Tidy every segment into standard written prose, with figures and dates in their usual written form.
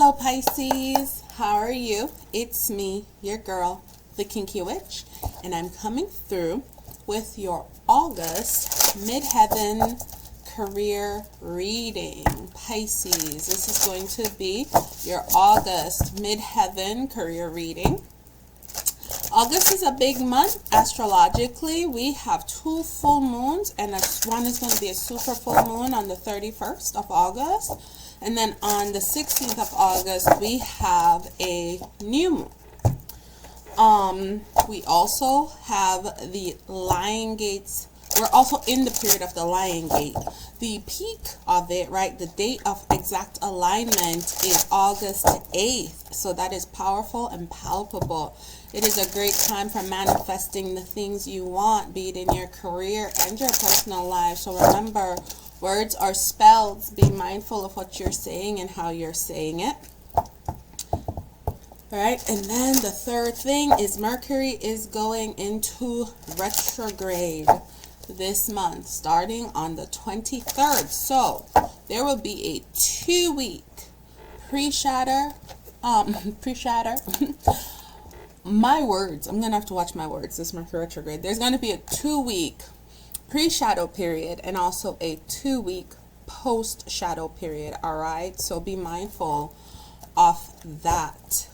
Hello Pisces, how are you? It's me, your girl, the Kinky Witch, and I'm coming through with your August Midheaven career reading. Pisces, this is going to be your August Midheaven career reading. August is a big month astrologically. We have 2 full moons, and one is going to be a super full moon on the 31st of August. And then on the 16th of August, we have a new moon. We also have the Lion Gates. We're also in the period of the Lion Gate. The peak of it, right, the date of exact alignment is August 8th. So that is powerful and palpable. It is a great time for manifesting the things you want, be it in your career and your personal life. So remember, words are spells. Be mindful of what you're saying and how you're saying it. Right, and then the third thing is Mercury is going into retrograde this month, starting on the 23rd. So there will be a 2-week pre-shatter. My words. I'm gonna have to watch my words. This Mercury retrograde. There's going to be a 2-week pre-shadow period and also a 2-week post-shadow period. All right, so be mindful of that,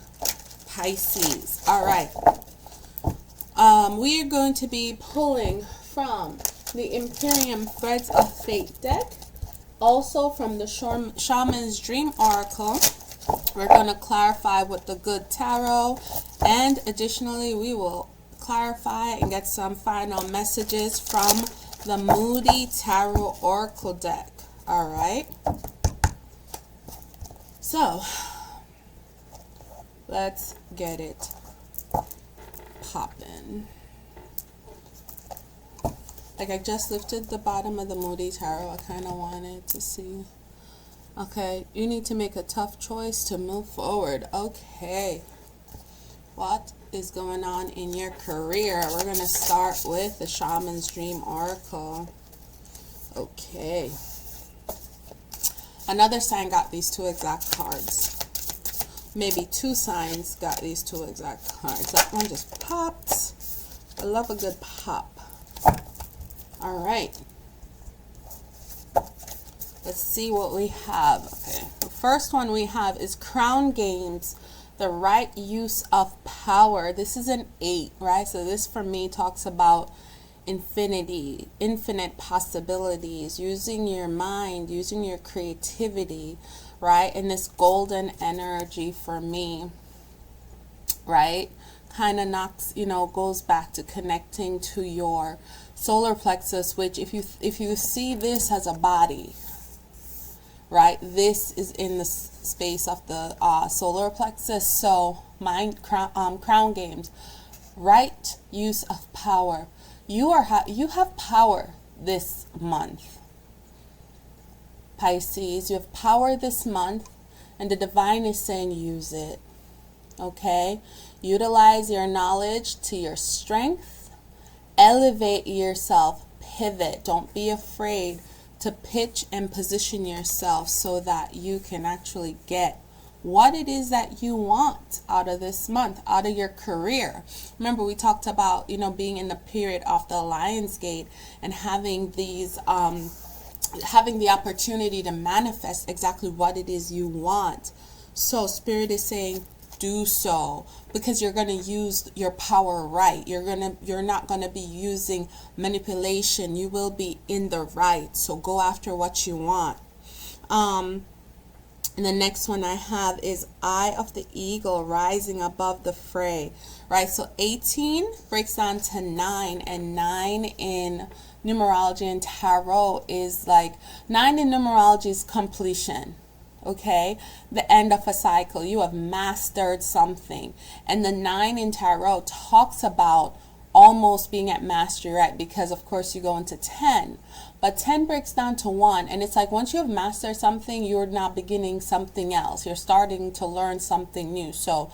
Pisces. All right, we are going to be pulling from the Imperium Threads of Fate deck, also from the Shaman's Dream Oracle. We're going to clarify with the Good Tarot, and additionally we will clarify and get some final messages from the Moody Tarot Oracle deck. All right, so let's get it poppin'. Like, I just lifted the bottom of the Moody Tarot. I kind of wanted to see. Okay, you need to make a tough choice to move forward. Okay, what is going on in your career? We're going to start with the Shaman's Dream Oracle. Okay, another sign got these 2 exact cards. Maybe 2 signs got these 2 exact cards. That one just popped. I love a good pop. All right, let's see what we have. Okay, the first one we have is Crown Games, the right use of power. This is an 8, right? So this for me talks about infinity, infinite possibilities, using your mind, using your creativity, right? And this golden energy for me, right, kind of knocks, goes back to connecting to your solar plexus, which if you see this as a body, right, this is in the space of the solar plexus. So crown games, right use of power. You have power this month, Pisces. You have power this month, and the divine is saying use it. Okay, utilize your knowledge to your strength. Elevate yourself, pivot. Don't be afraid to pitch and position yourself so that you can actually get what it is that you want out of this month, out of your career. Remember, we talked about, being in the period of the Lion's Gate and having these, having the opportunity to manifest exactly what it is you want. So Spirit is saying, do so, because you're going to use your power right. You're not going to be using manipulation. You will be in the right. So go after what you want. And the next one I have is Eye of the Eagle, rising above the fray, right? So 18 breaks down to 9, and 9 in numerology and tarot is like 9 in numerology is completion. Okay, the end of a cycle. You have mastered something. And the 9 in tarot talks about almost being at mastery, right? Because of course you go into 10, but 10 breaks down to 1, and it's like once you have mastered something, you're now beginning something else. You're starting to learn something new. So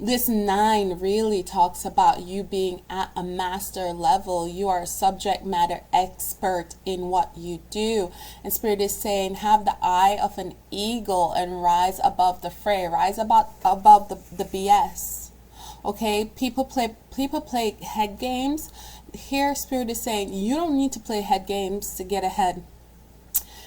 this 9 really talks about you being at a master level. You are a subject matter expert in what you do. And Spirit is saying, have the eye of an eagle and rise above the fray. Rise above the BS. Okay? People play head games. Here, Spirit is saying, you don't need to play head games to get ahead.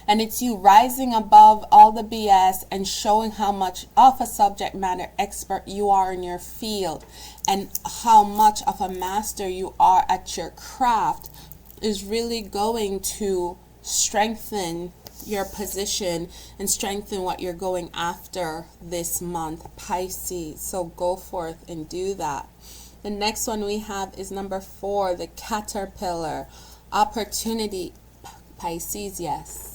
And it's you rising above all the BS and showing how much of a subject matter expert you are in your field and how much of a master you are at your craft is really going to strengthen your position and strengthen what you're going after this month, Pisces. So go forth and do that. The next one we have is number 4, the caterpillar. Opportunity, Pisces, yes.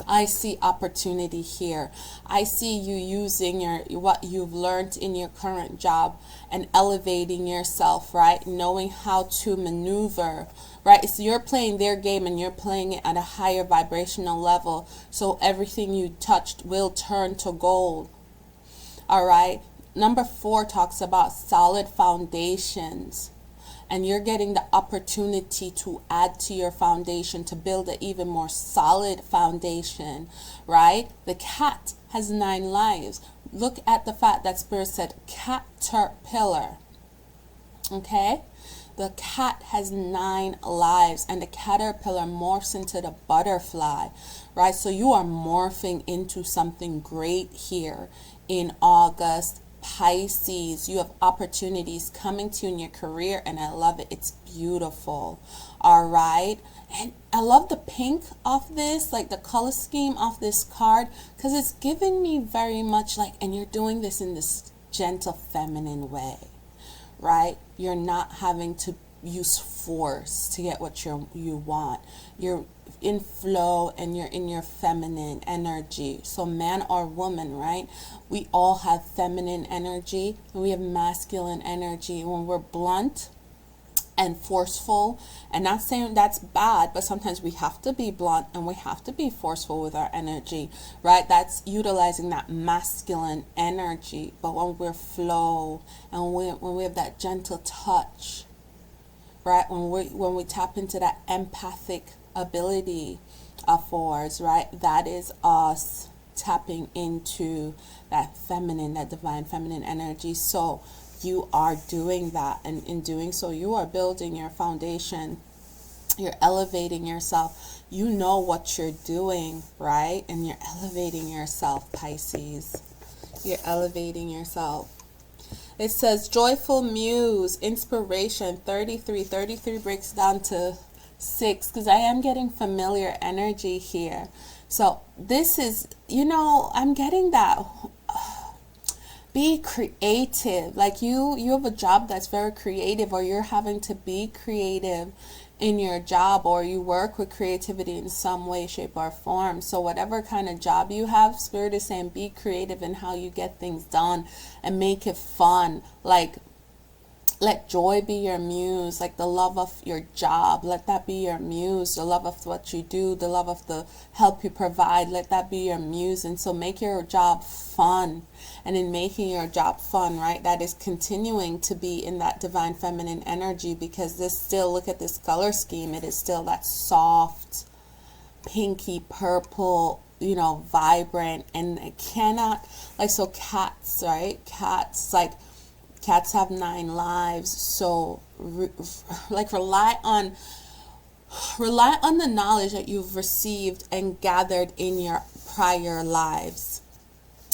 I see opportunity here. I see you using what you've learned in your current job and elevating yourself, right? Knowing how to maneuver, right? So you're playing their game and you're playing it at a higher vibrational level. So everything you touched will turn to gold. All right. Number 4 talks about solid foundations. And you're getting the opportunity to add to your foundation, to build an even more solid foundation, right? The cat has 9 lives. Look at the fact that Spirit said caterpillar, okay? The cat has 9 lives, and the caterpillar morphs into the butterfly, right? So you are morphing into something great here in August. Pisces, you have opportunities coming to you in your career, and I love it. It's beautiful. All right. And I love the pink of this, like the color scheme of this card, because it's giving me very much like, and you're doing this in this gentle feminine way, right? You're not having to use force to get what you want. You're in flow and you're in your feminine energy. So man or woman, right? We all have feminine energy and we have masculine energy. When we're blunt and forceful, and not saying that's bad, but sometimes we have to be blunt and we have to be forceful with our energy, right? That's utilizing that masculine energy. But when we're flow and when we have that gentle touch, right? When we tap into that empathic ability of ours, right? That is us tapping into that feminine, that divine feminine energy. So you are doing that, and in doing so, you are building your foundation. You're elevating yourself. You know what you're doing, right? And you're elevating yourself, Pisces. You're elevating yourself. It says joyful muse, inspiration, 33. 33 breaks down to 6 because I am getting familiar energy here. So this is, I'm getting that. Be creative. Like you have a job that's very creative, or you're having to be creative in your job, or you work with creativity in some way, shape, or form. So whatever kind of job you have, Spirit is saying be creative in how you get things done and make it fun. Like, let joy be your muse, like the love of your job. Let that be your muse, the love of what you do, the love of the help you provide. Let that be your muse. And so make your job fun. And in making your job fun, right, that is continuing to be in that divine feminine energy, because this still, look at this color scheme. It is still that soft, pinky purple, vibrant. And it cannot, like, so cats, right? Cats have 9 lives, so rely on the knowledge that you've received and gathered in your prior lives.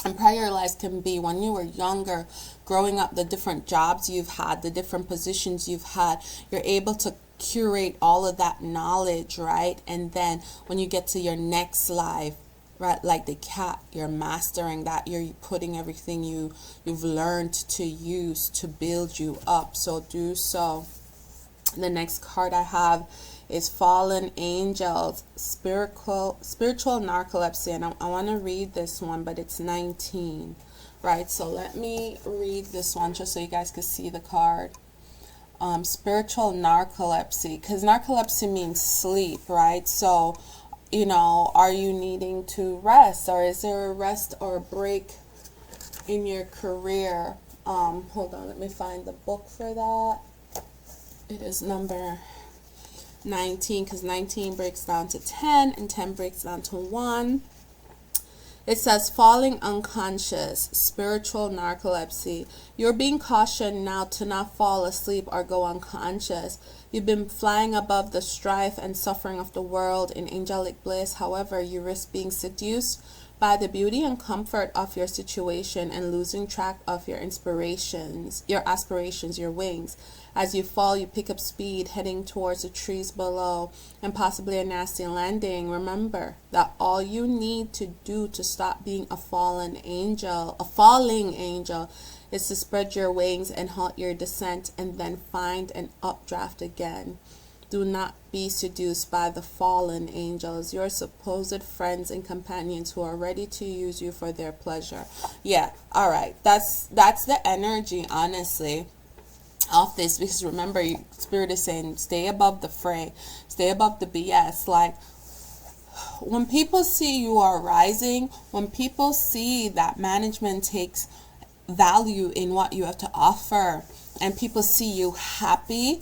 And prior lives can be when you were younger, growing up, the different jobs you've had, the different positions you've had. You're able to curate all of that knowledge, right? And then when you get to your next life, right, like the cat, you're mastering that. You're putting everything you've learned to use to build you up. So do so. The next card I have is Fallen Angels, spiritual narcolepsy. And I want to read this one, but it's 19, right? So let me read this one just so you guys can see the card. Spiritual narcolepsy, because narcolepsy means sleep, right? So are you needing to rest, or is there a rest or a break in your career Hold on, let me find the book for that. It is number 19, because 19 breaks down to 10 and 10 breaks down to 1. It says falling unconscious, spiritual narcolepsy. You're being cautioned now to not fall asleep or go unconscious. You've been flying above the strife and suffering of the world in angelic bliss. However, you risk being seduced by the beauty and comfort of your situation and losing track of your inspirations, your aspirations, your wings. As you fall, you pick up speed, heading towards the trees below and possibly a nasty landing. Remember that all you need to do to stop being a falling angel, is to spread your wings and halt your descent and then find an updraft again. Do not be seduced by the fallen angels, your supposed friends and companions who are ready to use you for their pleasure. Yeah, all right. That's the energy, honestly, of this, because remember, Spirit is saying stay above the fray, stay above the BS. Like, when people see you are rising, when people see that management takes value in what you have to offer, and people see you happy,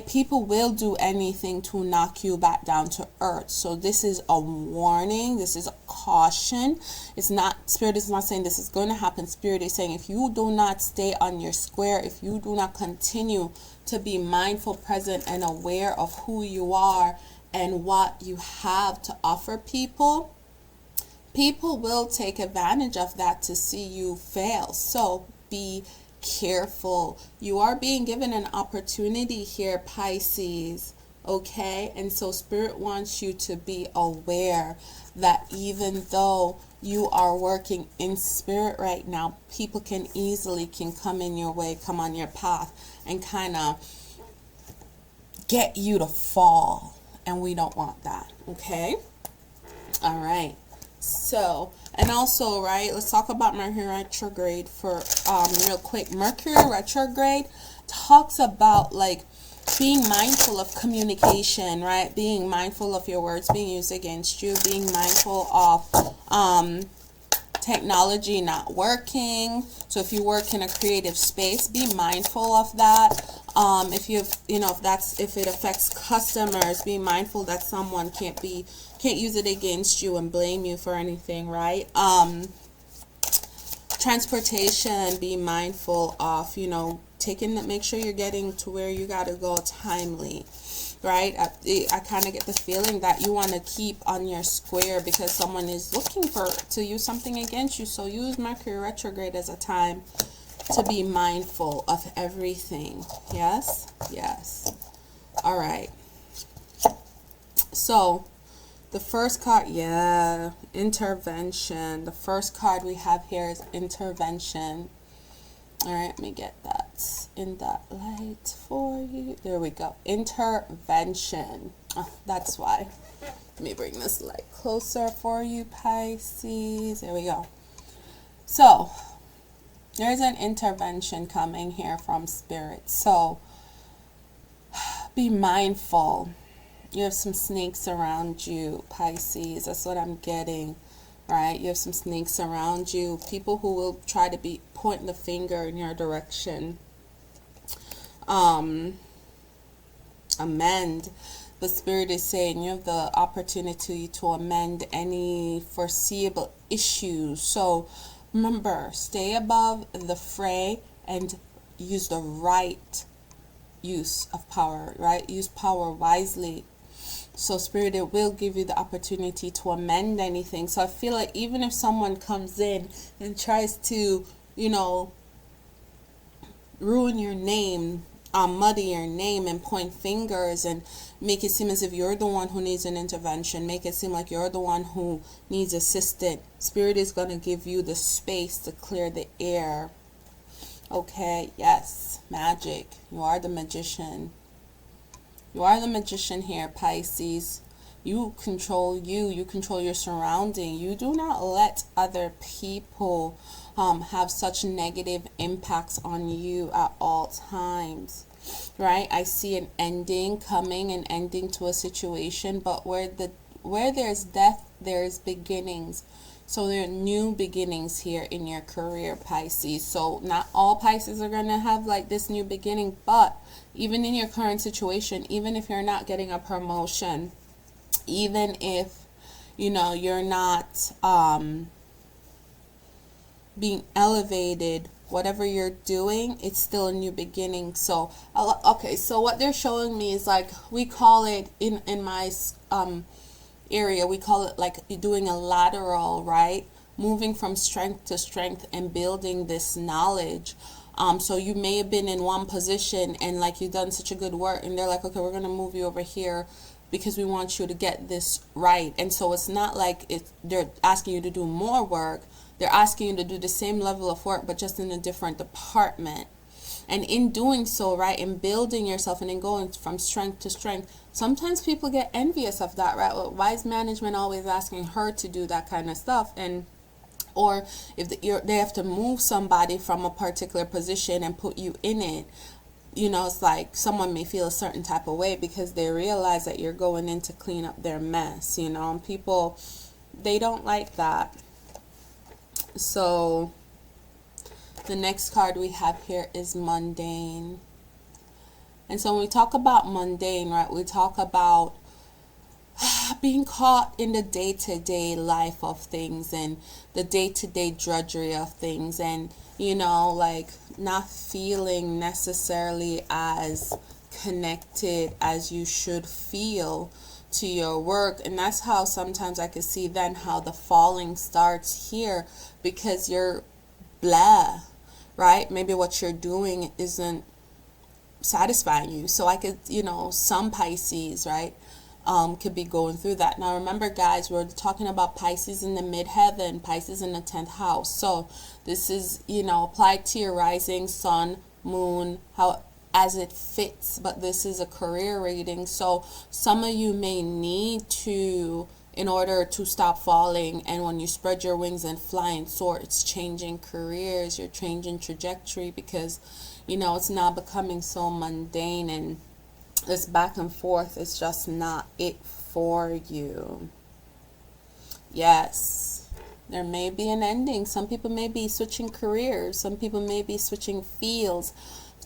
people will do anything to knock you back down to earth. So this is a warning, this is a caution. It's not, Spirit is not saying this is going to happen. Spirit is saying if you do not stay on your square, if you do not continue to be mindful, present, and aware of who you are and what you have to offer people, people will take advantage of that to see you fail. So be careful. You are being given an opportunity here, Pisces. Okay? And so Spirit wants you to be aware that even though you are working in spirit right now, people can come in your way, come on your path, and kind of get you to fall. And we don't want that. Okay? All right. So, and also, right, let's talk about Mercury retrograde for real quick. Mercury retrograde talks about like being mindful of communication, right? Being mindful of your words being used against you, being mindful of technology not working. So if you work in a creative space, be mindful of that. If if it affects customers, be mindful that someone can't use it against you and blame you for anything, right? Transportation, be mindful of, make sure you're getting to where you gotta go timely, right? I kind of get the feeling that you want to keep on your square because someone is looking to use something against you. So use Mercury retrograde as a time to be mindful of everything. Yes? Yes. All right. So the first card, intervention. The first card we have here is intervention. All right, let me get that in that light for you. There we go. Intervention. Oh, that's why. Let me bring this light closer for you, Pisces. There we go. So there's an intervention coming here from Spirit. So be mindful. You have some snakes around you, Pisces. That's what I'm getting, right? You have some snakes around you. People who will try to be pointing the finger in your direction. Amend. The Spirit is saying you have the opportunity to amend any foreseeable issues. So remember, stay above the fray and use the right use of power, right? Use power wisely. So Spirit, it will give you the opportunity to amend anything. So I feel like even if someone comes in and tries to, ruin your name, muddy your name and point fingers and make it seem as if you're the one who needs an intervention, make it seem like you're the one who needs assistance, Spirit is going to give you the space to clear the air. Okay, yes, magic. You are the magician. You are the magician here, Pisces. You control you control your surrounding. You do not let other people have such negative impacts on you at all times, right? I see an ending coming, an ending to a situation, but where there's death there's beginnings. So there are new beginnings here in your career, Pisces. So not all Pisces are going to have like this new beginning, but even in your current situation, even if you're not getting a promotion, even if, you know, you're not being elevated, whatever you're doing, it's still a new beginning. So okay, so what they're showing me is like, we call it in my area, we call it like doing a lateral, right? Moving from strength to strength and building this knowledge. So you may have been in one position and like you've done such a good work, and they're like, okay, we're going to move you over here because we want you to get this right. And so it's not like they're asking you to do more work. They're asking you to do the same level of work, but just in a different department. And in doing so, right, in building yourself and in going from strength to strength, sometimes people get envious of that, right? Well, why is management always asking her to do that kind of stuff? And or if they have to move somebody from a particular position and put you in it, you know, it's like someone may feel a certain type of way because they realize that you're going in to clean up their mess, you know, and people, they don't like that. So the next card we have here is mundane. And so when we talk about mundane, right, we talk about being caught in the day-to-day life of things and the day-to-day drudgery of things, and, you know, like not feeling necessarily as connected as you should feel to your work. And that's how sometimes I could see then how the falling starts here, because you're blah, right? Maybe what you're doing isn't satisfying you. So I could, you know, some Pisces, right, could be going through that. Now remember, guys, we're talking about Pisces in the midheaven, Pisces in the 10th house. So this is, you know, applied to your rising, sun, moon, how as it fits, but this is a career reading. So some of you may need to, in order to stop falling, and when you spread your wings and fly and soar, it's changing careers, you're changing trajectory, because, you know, it's now becoming so mundane and this back and forth is just not it for you. Yes, there may be an ending. Some people may be switching careers. Some people may be switching fields,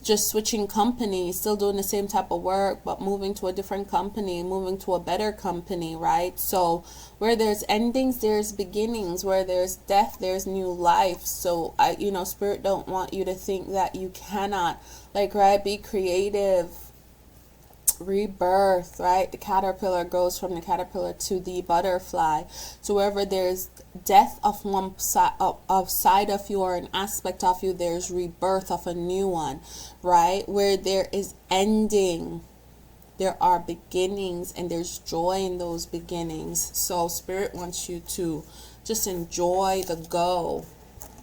just switching companies, still doing the same type of work, but moving to a different company, moving to a better company, right? So where there's endings, there's beginnings. Where there's death, there's new life. So you know, Spirit don't want you to think that you cannot, like, right, be creative. Rebirth, right? The caterpillar goes from the caterpillar to the butterfly. So wherever there's death of one side of you or an aspect of you, there's rebirth of a new one, right? Where there is ending, there are beginnings, and there's joy in those beginnings. So Spirit wants you to just enjoy the go,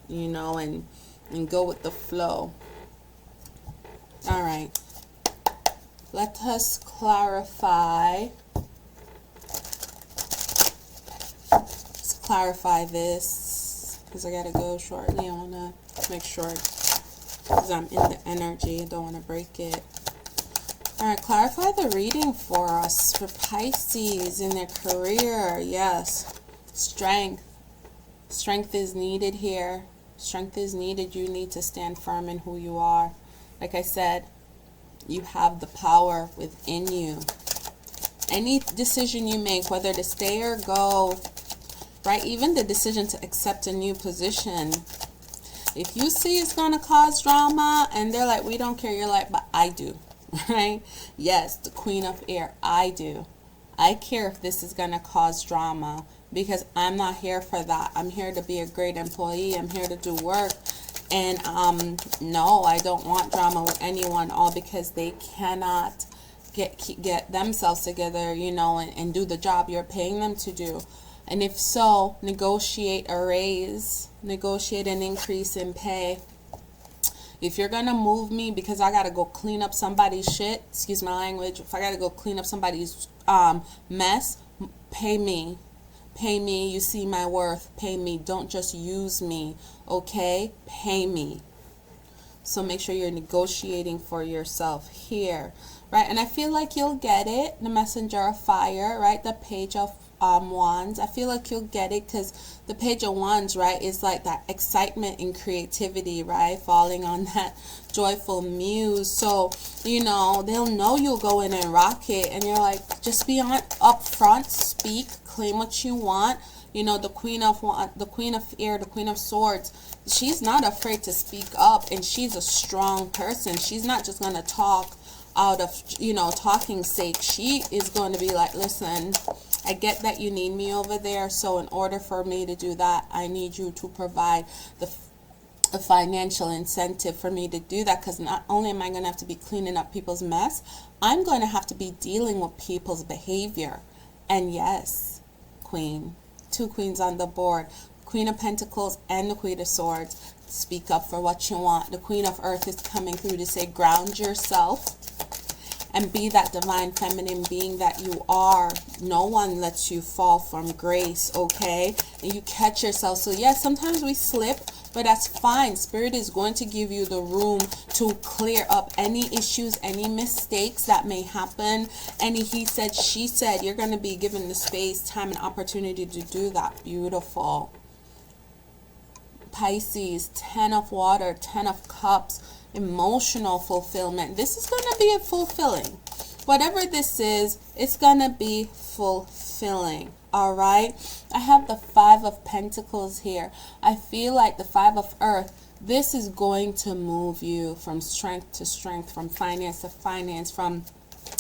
you know, and go with the flow. All right. Let us clarify. Let's clarify this, because I gotta go shortly. I wanna make sure, because I'm in the energy, I don't want to break it. All right, clarify the reading for us for Pisces in their career. Yes, strength. Strength is needed here. Strength is needed. You need to stand firm in who you are. Like I said, you have the power within you. Any decision you make, whether to stay or go, right? Even the decision to accept a new position. If you see it's going to cause drama and they're like, we don't care, you're like, but I do, right? Yes, the Queen of Air, I do. I care if this is going to cause drama, because I'm not here for that. I'm here to be a great employee. I'm here to do work. And no, I don't want drama with anyone, all because they cannot get themselves together, you know, and do the job you're paying them to do. And if so, negotiate a raise, negotiate an increase in pay. If you're going to move me because I got to go clean up somebody's shit, excuse my language, if I got to go clean up somebody's mess, pay me. Pay me. You see my worth. Pay me. Don't just use me. Okay? Pay me. So make sure you're negotiating for yourself here, right? And I feel like you'll get it. The Messenger of Fire, right? The Page of Wands. I feel like you'll get it because the Page of Wands, right, is like that excitement and creativity, right, falling on that joyful muse. So, you know, they'll know you'll go in and rock it, and you're like, just be on up front, speak, claim what you want. You know, the Queen of Air, the Queen of Swords, she's not afraid to speak up, and she's a strong person. She's not just going to talk out of, you know, talking sake. She is going to be like, listen, I get that you need me over there, so in order for me to do that, I need you to provide a financial incentive for me to do that, because not only am I going to have to be cleaning up people's mess, I'm going to have to be dealing with people's behavior. And yes, Queen, 2 queens on the board, Queen of Pentacles and the Queen of Swords. Speak up for what you want. The Queen of Earth is coming through to say, ground yourself and be that divine feminine being that you are. No one lets you fall from grace, okay? And you catch yourself. So yes, sometimes we slip, but that's fine. Spirit is going to give you the room to clear up any issues, any mistakes that may happen, any he said, she said. You're going to be given the space, time, and opportunity to do that. Beautiful. Pisces, 10 of water, 10 of cups, emotional fulfillment. This is going to be fulfilling. Whatever this is, it's going to be fulfilling. All right. I have the 5 of Pentacles here. I feel like the 5 of Earth, this is going to move you from strength to strength, from finance to finance, from,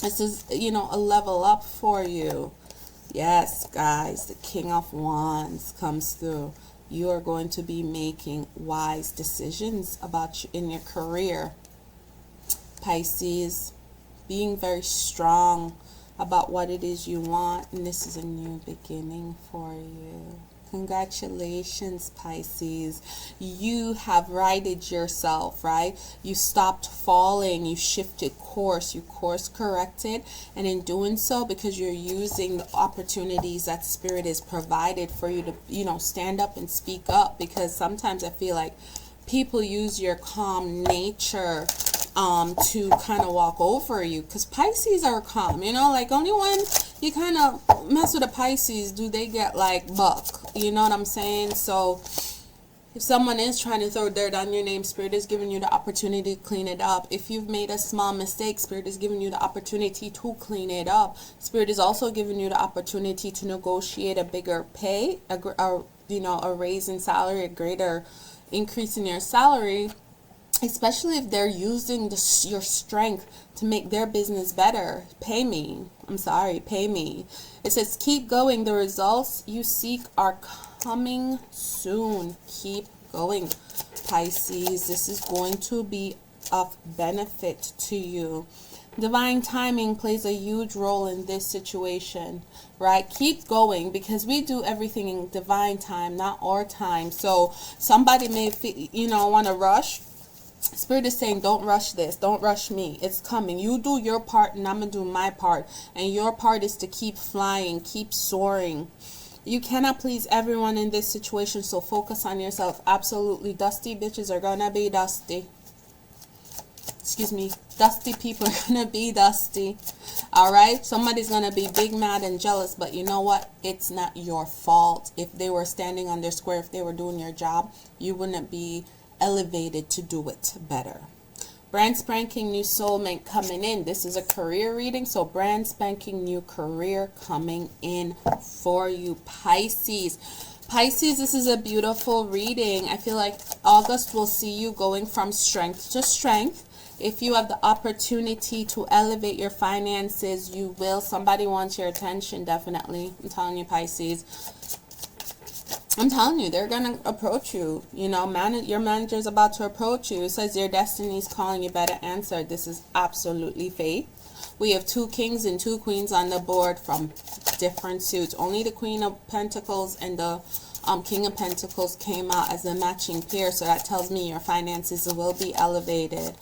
this is, you know, a level up for you. Yes, guys, the King of Wands comes through. You are going to be making wise decisions about you in your career. Pisces, being very strong about what it is you want, and this is a new beginning for you. Congratulations, Pisces. You have righted yourself, right? You stopped falling. You shifted course. You course corrected. And in doing so, because you're using the opportunities that Spirit has provided for you to, you know, stand up and speak up. Because sometimes I feel like people use your calm nature to kind of walk over you, because Pisces are calm, you know, like only when you kind of mess with a Pisces do they get like buck, you know what I'm saying? So if someone is trying to throw dirt on your name, Spirit is giving you the opportunity to clean it up. If you've made a small mistake, Spirit is giving you the opportunity to clean it up. Spirit is also giving you the opportunity to negotiate a bigger pay, you know, a raise in salary, a greater increase in your salary, especially if they're using your strength to make their business better. Pay me. I'm sorry, pay me. It says, keep going. The results you seek are coming soon. Keep going, Pisces. This is going to be of benefit to you. Divine timing plays a huge role in this situation, right? Keep going, because we do everything in divine time, not our time. So somebody may, you know, want to rush. Spirit is saying, don't rush this. Don't rush me. It's coming. You do your part and I'm going to do my part. And your part is to keep flying, keep soaring. You cannot please everyone in this situation, so focus on yourself. Absolutely. Dusty bitches are going to be dusty. Excuse me. Dusty people are going to be dusty. All right? Somebody's going to be big, mad, and jealous, but you know what? It's not your fault. If they were standing on their square, if they were doing your job, you wouldn't be elevated to do it better. Brand spanking new soulmate coming in. This is a career reading, so brand spanking new career coming in for you, Pisces. Pisces, this is a beautiful reading. I feel like August will see you going from strength to strength. If you have the opportunity to elevate your finances, you will. Somebody wants your attention, definitely. I'm telling you, Pisces. I'm telling you, they're going to approach you. You know, your manager's about to approach you. It says your destiny's calling. You better answer. This is absolutely fate. We have 2 kings and 2 queens on the board from different suits. Only the Queen of Pentacles and the King of Pentacles came out as a matching pair. So that tells me your finances will be elevated.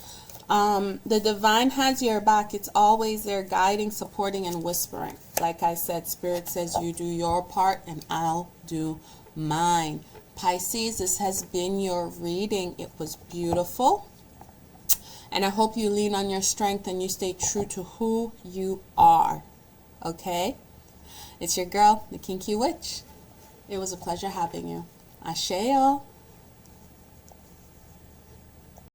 The divine has your back. It's always there, guiding, supporting, and whispering. Like I said, Spirit says you do your part and I'll do mine. Pisces, this has been your reading. It was beautiful, and I hope you lean on your strength and you stay true to who you are. Okay, It's your girl, the Kinky Witch. It was a pleasure having you. Ashe, y'all.